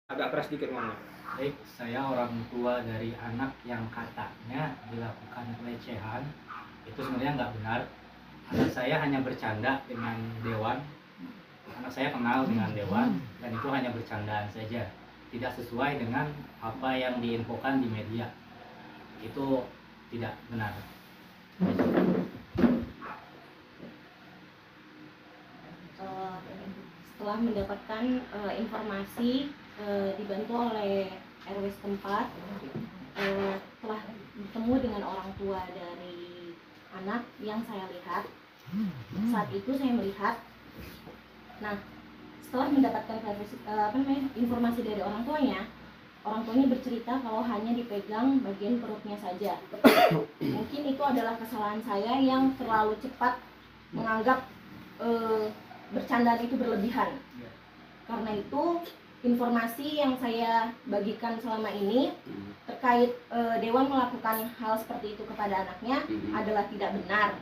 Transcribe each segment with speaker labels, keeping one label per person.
Speaker 1: Agak keras dikit ngomongnya.
Speaker 2: Baik, saya orang tua dari anak yang katanya dilakukan pelecehan. Itu sebenarnya nggak benar. Anak saya hanya bercanda dengan Dewan. Anak saya kenal dengan Dewan dan itu hanya bercandaan saja. Tidak sesuai dengan apa yang diinfokan di media. Itu tidak benar.
Speaker 3: Setelah mendapatkan informasi dibantu oleh RW setempat, telah bertemu dengan orang tua dari anak yang saya lihat. Saat itu saya melihat, nah setelah mendapatkan informasi dari orang tuanya bercerita kalau hanya dipegang bagian perutnya saja. Mungkin itu adalah kesalahan saya yang terlalu cepat menganggap bercandaan itu berlebihan. Karena itu informasi yang saya bagikan selama ini terkait Dewan melakukan hal seperti itu kepada anaknya adalah tidak benar.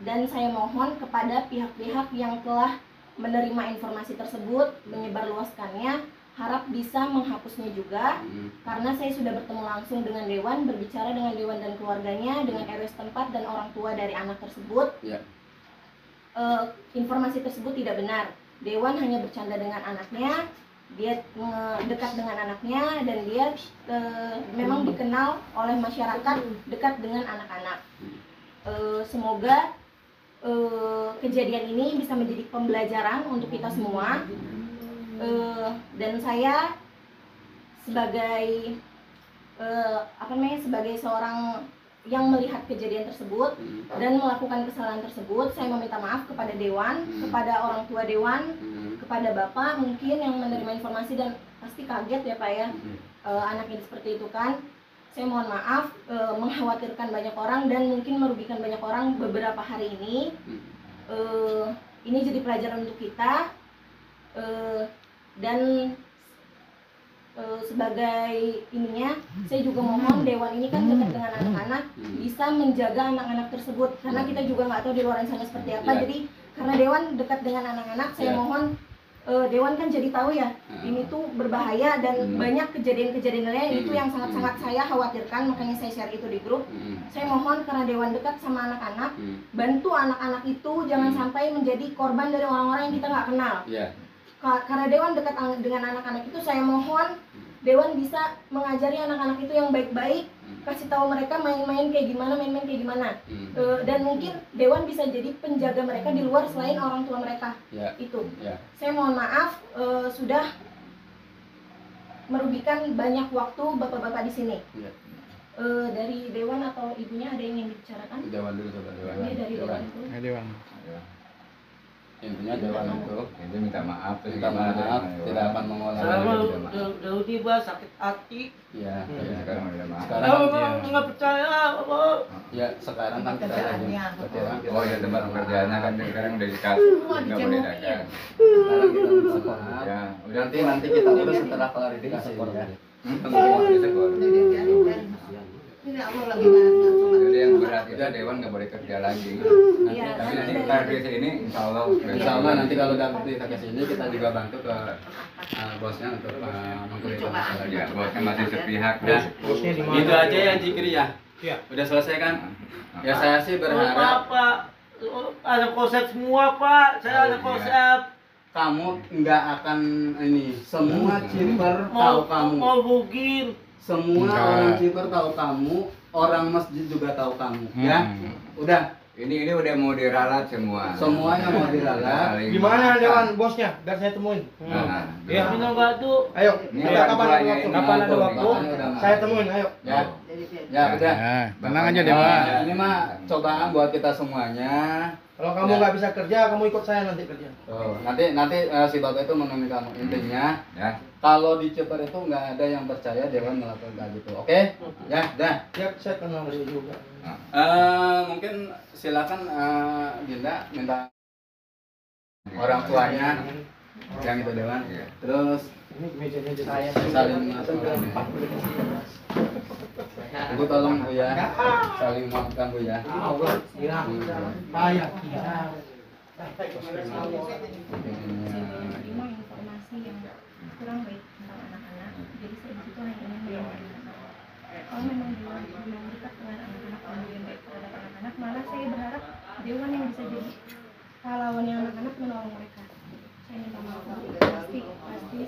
Speaker 3: Dan saya mohon kepada pihak-pihak yang telah menerima informasi tersebut, menyebarluaskannya, harap bisa menghapusnya juga. Karena saya sudah bertemu langsung dengan Dewan, berbicara dengan Dewan dan keluarganya, dengan RW setempat dan orang tua dari anak tersebut. Informasi tersebut tidak benar. Dewan hanya bercanda dengan anaknya, dia dekat dengan anaknya, dan dia memang dikenal oleh masyarakat dekat dengan anak-anak. Semoga kejadian ini bisa menjadi pembelajaran untuk kita semua. Dan saya sebagai sebagai seorang yang melihat kejadian tersebut dan melakukan kesalahan tersebut, saya meminta maaf kepada Dewan, kepada orang tua Dewan, kepada Bapak mungkin yang menerima informasi dan pasti kaget ya Pak ya, anak ini seperti itu kan. Saya mohon maaf mengkhawatirkan banyak orang dan mungkin merugikan banyak orang beberapa hari ini. Ini jadi pelajaran untuk kita, dan sebagai ininya, saya juga mohon Dewan ini kan dekat dengan anak-anak, bisa menjaga anak-anak tersebut, karena kita juga nggak tahu di luar sana seperti apa. Jadi karena Dewan dekat dengan anak-anak, saya mohon Dewan kan jadi tahu ya, ini tuh berbahaya dan banyak kejadian-kejadian lain itu yang sangat-sangat saya khawatirkan, makanya saya share itu di grup. Saya mohon karena Dewan dekat sama anak-anak, bantu anak-anak itu jangan sampai menjadi korban dari orang-orang yang kita nggak kenal. Karena Dewan dekat dengan anak-anak itu, saya mohon Dewan bisa mengajari anak-anak itu yang baik-baik, kasih tahu mereka main-main kayak gimana, dan mungkin Dewan bisa jadi penjaga mereka di luar selain orang tua mereka. Itu. Saya mohon maaf sudah merugikan banyak waktu bapak-bapak di sini. Dari Dewan atau ibunya ada yang ingin dibicarakan?
Speaker 4: Dewan dulu, coba Dewan.
Speaker 3: Dari Dewan itu.
Speaker 5: Dewan.
Speaker 4: Intinya Dewan itu minta maaf,
Speaker 1: tidak
Speaker 4: akan mengulangi.
Speaker 6: Kalau tiba sakit hati.
Speaker 4: Iya. Sekarang udah maaf.
Speaker 6: Sekarang nggak percaya apa?
Speaker 4: Ya sekarang kan kita lagi.
Speaker 1: Oh ya, tempat pekerjaannya kan sekarang udah dikasih, nggak boleh dagang.
Speaker 4: Sekarang kita minta maaf.
Speaker 1: Ya,
Speaker 4: Nanti kita urus setelah klarifikasi ya.
Speaker 1: Jadi yang berat itu Dewan nggak boleh kerja lagi. Tapi nanti klarifikasi ini Insya Allah
Speaker 4: nanti kalau udah klarifikasi ini kita juga bantu ke bosnya untuk mengklarifikasi masalah dia.
Speaker 1: Bosnya masih sepihak ya.
Speaker 5: Bosnya di mana?
Speaker 4: Gitu aja ya Jikri ya.
Speaker 5: Iya.
Speaker 4: Udah selesai kan? Ya saya sih berharap
Speaker 6: Pak, ada konsep semua Pak. Saya ada konsep.
Speaker 4: kamu nggak akan ini. Semua Ciper tahu kamu.
Speaker 6: Mau bugil.
Speaker 4: Semua
Speaker 5: Enggak.
Speaker 4: orang Ciper tahu kamu. Orang masjid juga tahu kamu. Ya. Udah.
Speaker 1: Ini udah mau diralat semua.
Speaker 4: Semuanya mau diralat.
Speaker 5: Gimana Dewan bosnya? Biar saya temuin.
Speaker 6: Ya, minum batu.
Speaker 5: Ayo.
Speaker 1: Ini
Speaker 5: Kita
Speaker 1: orang
Speaker 5: kapan ada
Speaker 1: tuanya
Speaker 5: waktu?
Speaker 1: ini
Speaker 5: Kapan ada
Speaker 1: ngatur
Speaker 5: waktu?
Speaker 4: nih.
Speaker 5: Saya temuin. Ayo.
Speaker 4: Ya. Ya udah.
Speaker 5: Tenang aja Dewan.
Speaker 4: Ini mah cobaan buat kita semuanya.
Speaker 5: Kalau kamu nggak bisa kerja, kamu ikut saya nanti kerja.
Speaker 4: Nanti si bapak itu menemui kamu. Intinya
Speaker 1: Ya.
Speaker 4: kalau di Ciper itu nggak ada yang percaya Dewan melakukan kayak gitu. Oke? Ya, dah.
Speaker 5: Ya, saya kenal dia juga.
Speaker 4: Mungkin silakan Dinda minta orang tuanya yang itu Dewan. Terus
Speaker 5: Ini meja-meja
Speaker 4: saya saling Ibu tolong Bu ya, saling maafkan Bu ya.
Speaker 5: Allah bilang payah kita.
Speaker 3: Menerima informasi yang kurang baik.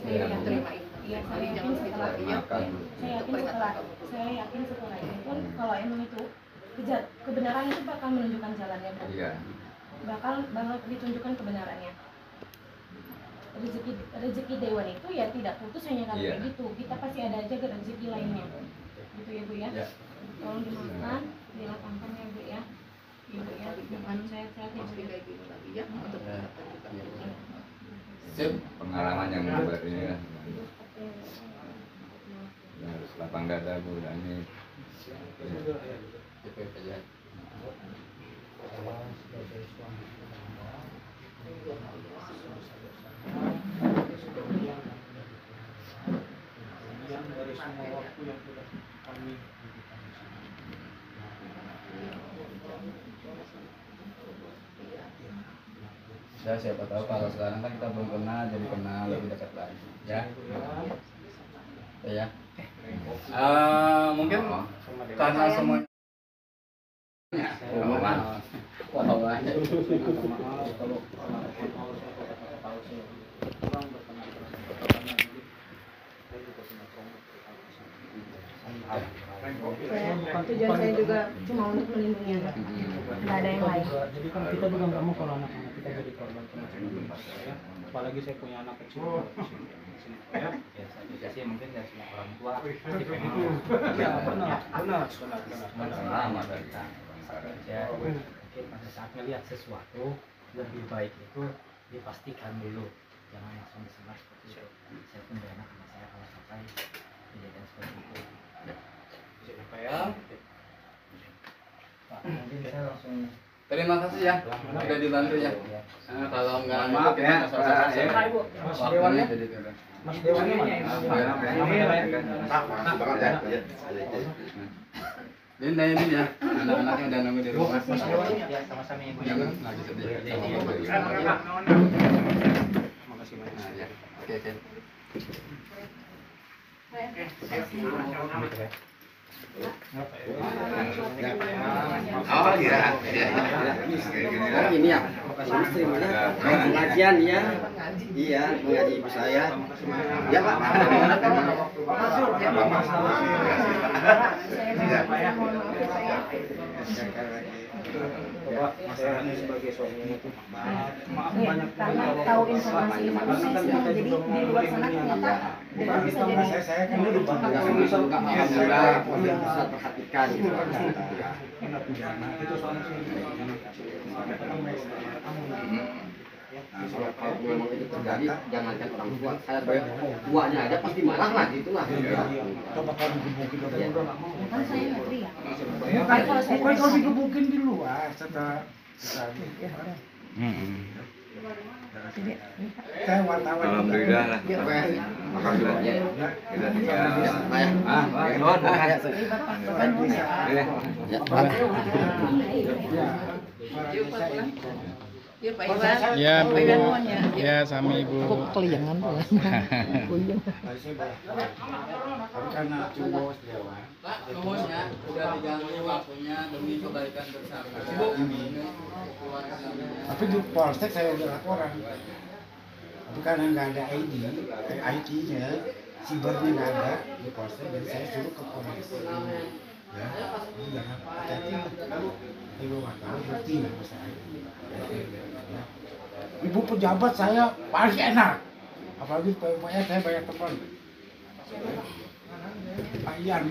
Speaker 3: saya yakin, iya saya yakin setelah
Speaker 1: Makan.
Speaker 3: saya yakin setelah ini pun kalau emang itu kebenaran itu bakal menunjukkan jalannya, Bu.
Speaker 1: Iya.
Speaker 3: bakal ditunjukkan kebenarannya. Rezeki dewan itu ya tidak putus hanya karena
Speaker 1: Iya.
Speaker 3: kayak gitu, kita pasti ada aja rezeki lainnya, gitu ya Bu ya.
Speaker 1: Ya.
Speaker 3: Tolong dimakan, dilapangkan ya Bu ya, Ibu ya, anu sehat-sehat ya Bu ya.
Speaker 4: Sip.
Speaker 1: Pengalaman yang membuat ini lah. Harus lapang dada Bu dan ini.
Speaker 4: Itu aja.
Speaker 5: Dari semua waktu yang sudah kami berikan.
Speaker 4: Ya siapa tahu kalau sekarang kan kita belum kenal, jadi kenal lebih dekat lagi. Ya. Ya. Mungkin karena semua
Speaker 2: Maaf kalau
Speaker 3: Tujuan saya juga cuma untuk melindungi anak, nggak ada yang lain.
Speaker 5: Jadi kan kita juga nggak mau kalau anak-anak kita jadi korban kematian. Apalagi saya punya anak kecil.
Speaker 2: ya sosialisasi mungkin dari semua orang tua pasti pengen
Speaker 5: Ya benar.
Speaker 2: sama dari kita saja mungkin pada saat melihat sesuatu lebih baik itu dipastikan dulu, jangan langsung disebar seperti itu. Saya pun dari anak saya kalau sampai kejadian seperti itu
Speaker 5: Siapa ya?
Speaker 2: Pak, mungkin saya langsung
Speaker 4: terima kasih ya, udah dibantu ya. Kalau nggak
Speaker 1: Maaf
Speaker 4: itu
Speaker 1: ya,
Speaker 4: kita selesai.
Speaker 1: saya
Speaker 5: Ibu.
Speaker 4: Waktunya jadi turun.
Speaker 5: Mas Dewannya mana?
Speaker 4: Ini ya, anak-anaknya udah nunggu di rumah.
Speaker 5: Mas Dewannya.
Speaker 2: ya sama-sama ibu
Speaker 4: Jangan lagi sedih.
Speaker 5: Makasih banyak.
Speaker 4: Nah, ya. Oke.
Speaker 7: Oh iya, oh ini ya, muslimnya pengajian ya, iya mengaji ibu saya, ya Pak.
Speaker 5: Saya sebagai suaminya itu
Speaker 3: Iya, karena tahu informasi semua, jadi di luar sana ternyata dengan bisa jadi
Speaker 5: saya kan dulu
Speaker 7: Bisa alhamdulillah bisa perhatikan gitu.
Speaker 5: itu soalnya
Speaker 7: Kalau memang itu terjadi, jangankan orang tua, saya sebagai tuanya aja pasti marah lah gitu lah.
Speaker 5: kita bakal digebukin udah nggak mau.
Speaker 3: kan saya nggak teriak.
Speaker 5: Bukan kalau digebukin di luar setelah saya wartawan.
Speaker 1: Alhamdulillah lah. Alhamdulillah. Kita tinggal. Nuhun.
Speaker 8: Ya Bu, ya sami Ibu.
Speaker 5: Karena cuma Dewan.
Speaker 4: Nuhunnya udah diganggu waktunya demi kebaikan bersama.
Speaker 5: Tapi di Polsek saya udah laporan. Tapi karena nggak ada IT-nya, sibernya nggak ada di Polsek, jadi saya suruh ke polisi. Ya, jadi jangan hati-hati lah. Ibu nggak tahu, bukti nggak bisa. Ya. Ibu pejabat saya paling enak, apalagi pokoknya saya banyak teman. Pak Ian,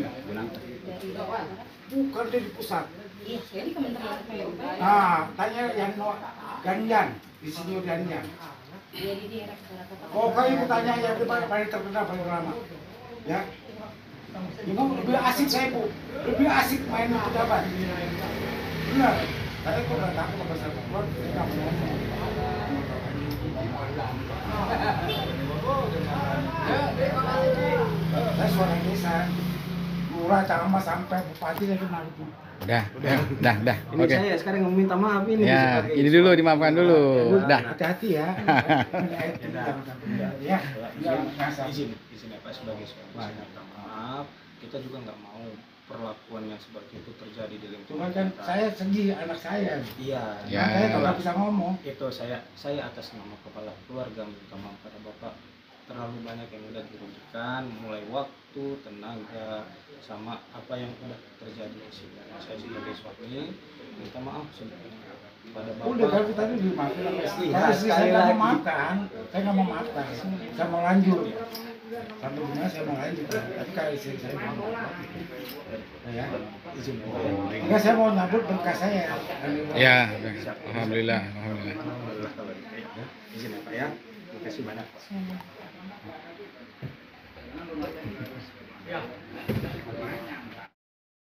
Speaker 5: bukan dia di pusat.
Speaker 3: Iya, saya di Kementerian PUP.
Speaker 5: Nah, tanya yang Ganyan, Insinyur Ganyan.
Speaker 3: Dia di daerah Kota.
Speaker 5: Oh, kalau ibu tanya yang paling terkenal paling lama, ya. Ibu lebih asik saya Bu, lebih asik main pejabat. Benar, saya kok nggak takut sama saya keluar, saya nggak mau. Saya suara desa, lurah, camat sampai bupati saya kenal itu.
Speaker 8: Udah.
Speaker 7: Ini
Speaker 8: Oke.
Speaker 7: saya sekarang yang meminta maaf ini.
Speaker 8: Ya, ini dulu dimaafkan dulu. Udah.
Speaker 5: Hati-hati ya. Jangan sampai ya.
Speaker 9: izin ya Pak sebagai suami saya minta maaf, kita juga nggak mau perlakuan yang seperti itu terjadi di
Speaker 5: Cuma
Speaker 9: lingkungan
Speaker 5: kan
Speaker 9: kita.
Speaker 5: saya sedih anak saya.
Speaker 9: Iya,
Speaker 8: Ya.
Speaker 5: Saya nggak bisa ngomong.
Speaker 9: itu saya atas nama kepala keluarga minta maaf pada Bapak terlalu banyak yang udah dirugikan, mulai waktu, tenaga, sama apa yang udah terjadi di sini. Saya sebagai suami minta maaf sebenarnya pada
Speaker 5: Udah
Speaker 9: bapak.
Speaker 5: kalau tadi dimaafin sama istri.
Speaker 6: Iya,
Speaker 5: Kalau istri saya
Speaker 6: sekali
Speaker 5: nggak
Speaker 6: lagi.
Speaker 5: mau maafkan, saya nggak mau maafkan. Saya mau lanjut. Sampai gimana saya mau lanjut. Tapi kalau istri saya mau maafkan. Ya, izin. Enggak, saya mau nyabut berkas saya.
Speaker 8: Ya, alhamdulillah, alhamdulillah.
Speaker 9: Alhamdulillah kalau gitu ya. Izin ya Pak ya. Terima kasih banyak Pak.
Speaker 2: Ya.